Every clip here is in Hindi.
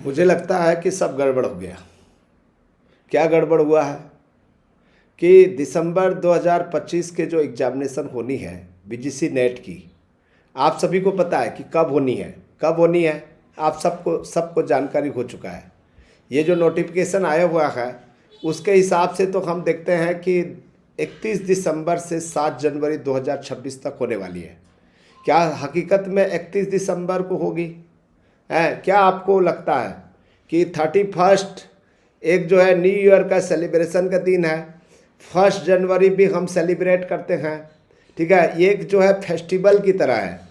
मुझे लगता है कि सब गड़बड़ हो गया। क्या गड़बड़ हुआ है कि दिसंबर 2025 के जो एग्जामिनेशन होनी है बीजीसी नेट की, आप सभी को पता है कि कब होनी है। आप सबको जानकारी हो चुका है। ये जो नोटिफिकेशन आया हुआ है उसके हिसाब से तो हम देखते हैं कि 31 दिसंबर से 7 जनवरी 2026 तक होने वाली है। क्या हकीकत में 31 दिसंबर को होगी? क्या आपको लगता है कि 31 एक जो है न्यू ईयर का सेलिब्रेशन का दिन है, 1 जनवरी भी हम सेलिब्रेट करते हैं, ठीक है, ये एक जो है फेस्टिवल की तरह है।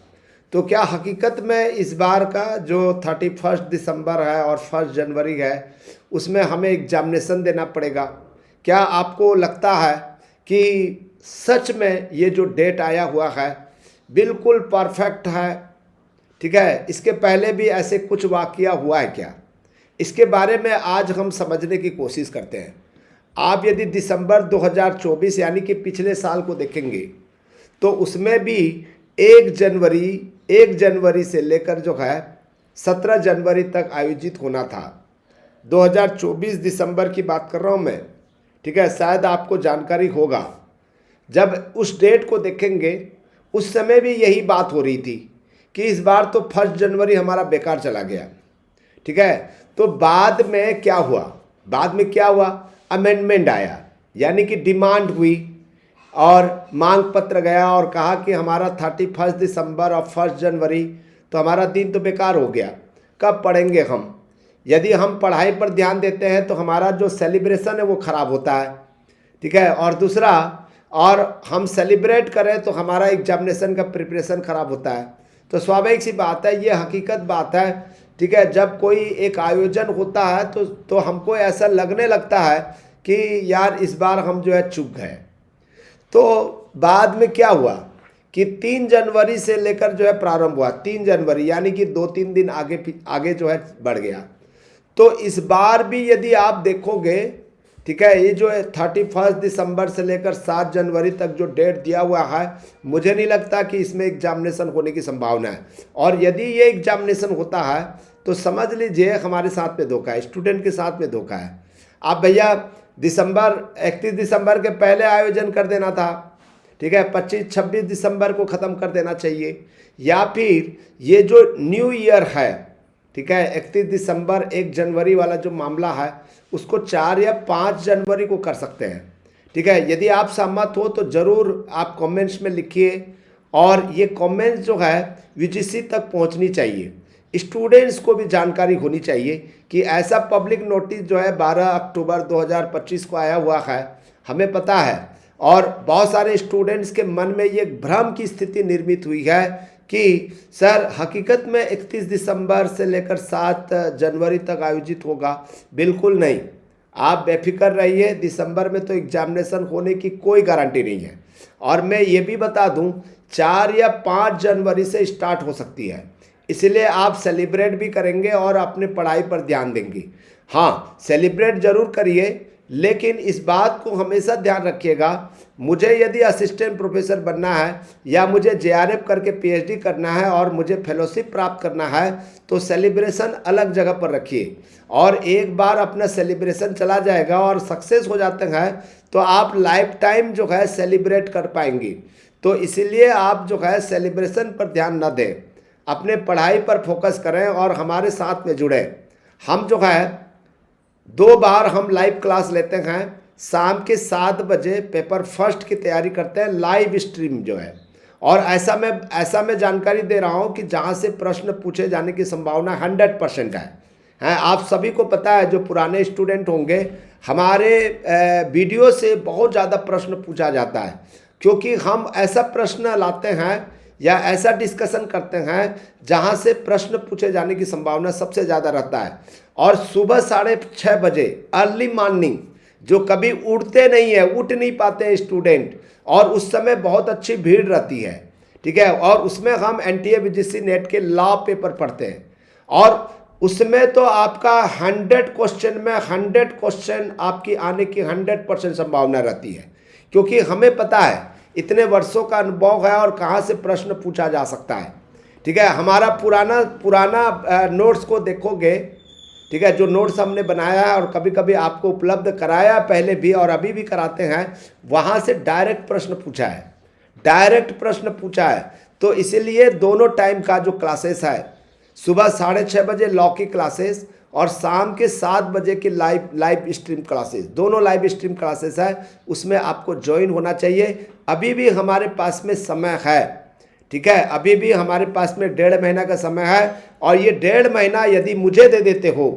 तो क्या हकीकत में इस बार का जो 31 दिसंबर है और 1 जनवरी है उसमें हमें एग्जामिनेशन देना पड़ेगा? क्या आपको लगता है कि सच में ये जो डेट आया हुआ है बिल्कुल परफेक्ट है? ठीक है, इसके पहले भी ऐसे कुछ वाकया हुआ है क्या? इसके बारे में आज हम समझने की कोशिश करते हैं। आप यदि दिसंबर 2024 यानी कि पिछले साल को देखेंगे तो उसमें भी 1 जनवरी से लेकर जो है 17 जनवरी तक आयोजित होना था। 2024 दिसंबर की बात कर रहा हूँ मैं, ठीक है, शायद आपको जानकारी होगा। जब उस डेट को देखेंगे उस समय भी यही बात हो रही थी कि इस बार तो 1 जनवरी हमारा बेकार चला गया, ठीक है। तो बाद में क्या हुआ? अमेंडमेंट आया, यानी कि डिमांड हुई और मांग पत्र गया और कहा कि हमारा 31 दिसंबर और 1 जनवरी तो हमारा दिन तो बेकार हो गया। कब पढ़ेंगे हम? यदि हम पढ़ाई पर ध्यान देते हैं तो हमारा जो सेलिब्रेशन है वो ख़राब होता है, ठीक है। और दूसरा, और हम सेलिब्रेट करें तो हमारा एग्जामिनेशन का प्रिपरेशन ख़राब होता है। तो स्वाभाविक सी बात है, ये हकीकत बात है, ठीक है। जब कोई एक आयोजन होता है तो हमको ऐसा लगने लगता है कि यार इस बार हम जो है चूक गए। तो बाद में क्या हुआ कि 3 जनवरी से लेकर जो है प्रारंभ हुआ, 3 जनवरी यानी कि 2-3 दिन आगे जो है बढ़ गया। तो इस बार भी यदि आप देखोगे, ठीक है, ये जो है 31 दिसंबर से लेकर 7 जनवरी तक जो डेट दिया हुआ है, मुझे नहीं लगता कि इसमें एग्जामिनेशन होने की संभावना है। और यदि ये एग्जामिनेशन होता है तो समझ लीजिए हमारे साथ में धोखा है, स्टूडेंट के साथ में धोखा है। आप भैया 31 दिसंबर के पहले आयोजन कर देना था, ठीक है, 25-26 दिसंबर को ख़त्म कर देना चाहिए। या फिर ये जो न्यू ईयर है, ठीक है, 31 दिसंबर 1 जनवरी वाला जो मामला है उसको 4 या 5 जनवरी को कर सकते हैं, ठीक है। यदि आप सहमत हो तो ज़रूर आप कमेंट्स में लिखिए, और ये कमेंट्स जो है यूजीसी तक पहुंचनी चाहिए। स्टूडेंट्स को भी जानकारी होनी चाहिए कि ऐसा पब्लिक नोटिस जो है 12 अक्टूबर 2025 को आया हुआ है, हमें पता है। और बहुत सारे स्टूडेंट्स के मन में ये भ्रम की स्थिति निर्मित हुई है कि सर हकीकत में 31 दिसंबर से लेकर 7 जनवरी तक आयोजित होगा। बिल्कुल नहीं, आप बेफिक्र रहिए, दिसंबर में तो एग्जामिनेशन होने की कोई गारंटी नहीं है। और मैं ये भी बता दूं 4 या 5 जनवरी से स्टार्ट हो सकती है, इसलिए आप सेलिब्रेट भी करेंगे और अपने पढ़ाई पर ध्यान देंगे। हाँ, सेलिब्रेट जरूर करिए, लेकिन इस बात को हमेशा ध्यान रखिएगा, मुझे यदि असिस्टेंट प्रोफेसर बनना है या मुझे जेआरएफ करके पीएचडी करना है और मुझे फेलोशिप प्राप्त करना है तो सेलिब्रेशन अलग जगह पर रखिए। और एक बार अपना सेलिब्रेशन चला जाएगा और सक्सेस हो जाते हैं तो आप लाइफ टाइम जो है सेलिब्रेट कर पाएंगे। तो इसीलिए आप जो है सेलिब्रेशन पर ध्यान न दें, अपने पढ़ाई पर फोकस करें और हमारे साथ में जुड़ें। हम जो है 2 बार हम लाइव क्लास लेते हैं, शाम के 7 बजे पेपर फर्स्ट की तैयारी करते हैं, लाइव स्ट्रीम जो है। और ऐसा मैं जानकारी दे रहा हूं कि जहां से प्रश्न पूछे जाने की संभावना 100% है। आप सभी को पता है, जो पुराने स्टूडेंट होंगे, हमारे वीडियो से बहुत ज़्यादा प्रश्न पूछा जाता है, क्योंकि हम ऐसा प्रश्न लाते हैं या ऐसा डिस्कशन करते हैं जहां से प्रश्न पूछे जाने की संभावना सबसे ज़्यादा रहता है। और सुबह 6:30 बजे अर्ली मॉर्निंग, जो कभी उठते नहीं है, उठ नहीं पाते हैं स्टूडेंट, और उस समय बहुत अच्छी भीड़ रहती है, ठीक है। और उसमें हम एनटीए यूजीसी नेट के लॉ पेपर पढ़ते हैं, और उसमें तो आपका 100 क्वेश्चन में 100 क्वेश्चन आपकी आने की 100% संभावना रहती है, क्योंकि हमें पता है, इतने वर्षों का अनुभव है और कहाँ से प्रश्न पूछा जा सकता है, ठीक है। हमारा पुराना नोट्स को देखोगे, ठीक है, जो नोट्स हमने बनाया है और कभी कभी आपको उपलब्ध कराया पहले भी और अभी भी कराते हैं, वहाँ से डायरेक्ट प्रश्न पूछा है, डायरेक्ट प्रश्न पूछा है। तो इसीलिए दोनों टाइम का जो क्लासेस है, सुबह 6:30 बजे लॉ की क्लासेस और शाम के 7 बजे की लाइव स्ट्रीम क्लासेस, दोनों लाइव स्ट्रीम क्लासेस है, उसमें आपको ज्वाइन होना चाहिए। अभी भी हमारे पास में समय है, ठीक है, अभी भी हमारे पास में 1.5 महीना का समय है। और ये 1.5 महीना यदि मुझे दे देते हो,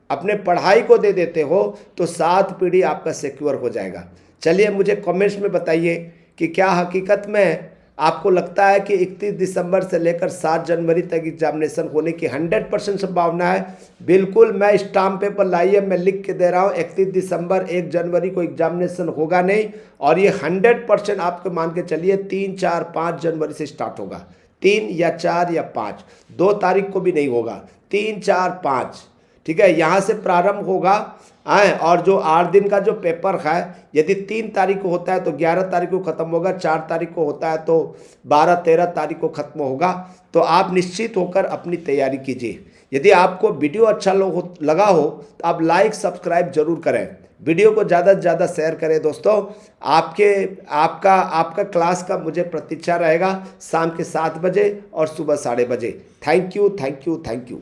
अपने पढ़ाई को दे देते हो, तो 7 पीढ़ी आपका सिक्योर हो जाएगा। चलिए मुझे कमेंट्स में बताइए कि क्या हकीकत में आपको लगता है कि 31 दिसंबर से लेकर 7 जनवरी तक एग्जामिनेशन होने की 100% संभावना है? बिल्कुल, मैं स्टाम्प पेपर लाइए, मैं लिख के दे रहा हूँ 31 दिसंबर 1 जनवरी को एग्जामिनेशन होगा नहीं। और ये 100% आपको मान के चलिए 3, 4, 5 जनवरी से स्टार्ट होगा। 3 या 4 या 5, 2 तारीख को भी नहीं होगा, 3, 4, 5, ठीक है, यहाँ से प्रारंभ होगा। और जो 8 दिन का जो पेपर है, यदि 3 तारीख को होता है तो 11 तारीख को ख़त्म होगा, 4 तारीख को होता है तो 12, 13 तारीख को ख़त्म होगा। तो आप निश्चित होकर अपनी तैयारी कीजिए। यदि आपको वीडियो अच्छा लगा हो तो आप लाइक सब्सक्राइब जरूर करें, वीडियो को ज़्यादा से ज़्यादा शेयर करें। दोस्तों, आपका क्लास का मुझे प्रतीक्षा रहेगा शाम के 7 बजे और सुबह 7:30 बजे। Thank you, thank you, thank you.